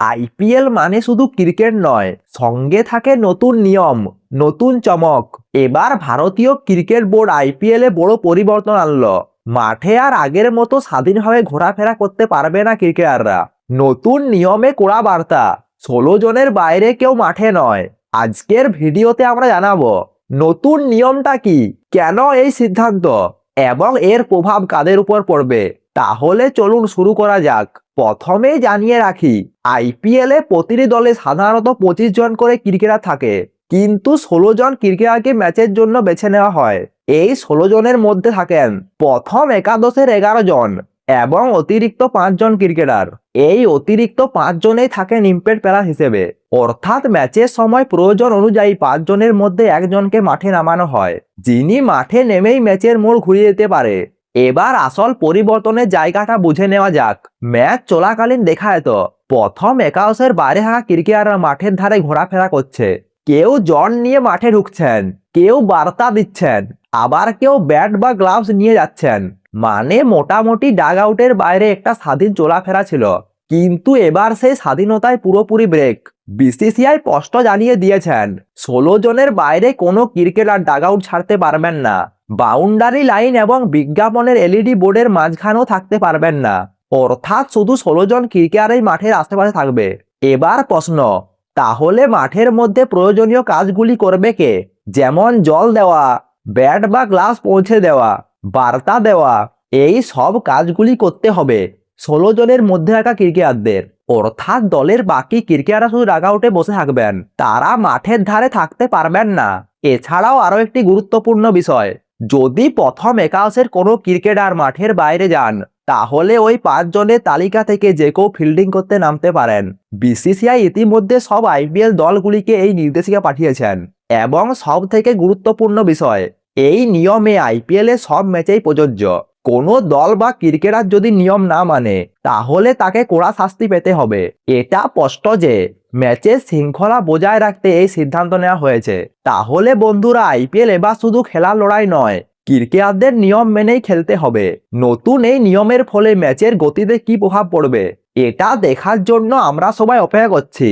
IPL মানে শুধু cricket নয়, সঙ্গে থাকে নতুন নিয়ম, নতুন চমক। এবার ভারতীয় ক্রিকেট বোর্ড আইপিএলে বড় পরিবর্তন আনলো। মাঠে আর আগের মতো স্বাধীনভাবে ঘোরাফেরা করতে পারবে না ক্রিকেটাররা। নতুন নিয়মে কড়া বার্তা, 16 জনের বাইরে কেউ মাঠে নয়। আজকের ভিডিওতে আমরা জানাবো নতুন নিয়মটা কি, কেন এই সিদ্ধান্ত এবং এর প্রভাব কাদের উপর পড়বে। তাহলে চলুন শুরু করা যাক। প্রথমেই জানিয়ে রাখি, আইপিএলে প্রতিটি দলে সাধারণত 25 জন করে ক্রিকেটার থাকে, কিন্তু 16 জন ক্রিকেটারকে ম্যাচের জন্য বেছে নেওয়া হয়। এই 16 জনের মধ্যে থাকেন প্রথম একাদশের 11 জন এবং অতিরিক্ত 5 জন ক্রিকেটার। এই অতিরিক্ত 5 জনেই থাকেন ইম্প্যাক্ট প্লেয়ার হিসেবে, অর্থাৎ ম্যাচের সময় প্রয়োজন অনুযায়ী 5 জনের মধ্যে একজনকে মাঠে নামানো হয়, যিনি মাঠে নেমেই ম্যাচের মোড় ঘুরিয়ে দিতে পারে। এবার আসল পরিবর্তনের জায়গাটা বুঝে নেওয়া যাক। ম্যাচ চলাকালীন দেখা যেত প্রথম একাদশের বাইরে থাকা ক্রিকেটাররা মাঠের ধারে ঘোরাফেরা করছে। কেউ জন নিয়ে মাঠে ঢুকছেন, কেউ বার্তা দিচ্ছেন, আবার কেউ ব্যাট বা গ্লাভস নিয়ে যাচ্ছেন। মানে মোটামুটি ডাগ আউটের বাইরে একটা স্বাধীন চলাফেরা ছিল। কিন্তু এবার সেই স্বাধীনতায় পুরোপুরি ব্রেক। বিসিসিআই স্পষ্ট জানিয়ে দিয়েছেন 16 জনের বাইরে কোনো ক্রিকেটার ডাগ আউট ছাড়তে পারবেন না। বাউন্ডারি লাইন এবং বিজ্ঞাপনের এলইডি বোর্ডের মাঝখানেও থাকতে পারবেন না, অর্থাৎ শুধু 16 জন ক্রিকেটারই মাঠের আশেপাশে থাকবে। এবার প্রশ্ন, তাহলে মাঠের মধ্যে প্রয়োজনীয় কাজগুলি করবে কে? যেমন জল দেওয়া, ব্যাট বা গ্লাভস পৌঁছে দেওয়া, বার্তা দেওয়া, এই সব কাজগুলি করতে হবে 16 জনের মধ্যে থাকা ক্রিকেটারদের। অর্থাৎ দলের বাকি ক্রিকেটাররা শুধু ডাগ আউটে বসে থাকবেন, তারা মাঠের ধারে থাকতে পারবেন না। এছাড়াও আরো একটি গুরুত্বপূর্ণ বিষয়, যদি প্রথম একাদশের কোনো ক্রিকেটার মাঠের বাইরে যান, তাহলে ওই 5 জনের তালিকা থেকে যে কেউ ফিল্ডিং করতে নামতে পারেন। বিসিসিআই ইতিমধ্যে সব আইপিএল দলগুলিকে এই নির্দেশিকা পাঠিয়েছেন। এবং সব থেকে গুরুত্বপূর্ণ বিষয়, এই নিয়মে আইপিএলে সব ম্যাচেই প্রযোজ্য। কোনো দল বা ক্রিকেটার যদি নিয়ম না মানে, তাহলে তাকে কড়া শাস্তি পেতে হবে। এটা স্পষ্ট যে ম্যাচের শৃঙ্খলা বজায় রাখতে এই সিদ্ধান্ত নেওয়া হয়েছে। তাহলে বন্ধুরা, আইপিএল এবার শুধু খেলার লড়াই নয়, ক্রিকেটারদের নিয়ম মেনেই খেলতে হবে। নতুন এই নিয়মের ফলে ম্যাচের গতিতে কি প্রভাব পড়বে, এটা দেখার জন্য আমরা সবাই অপেক্ষা করছি।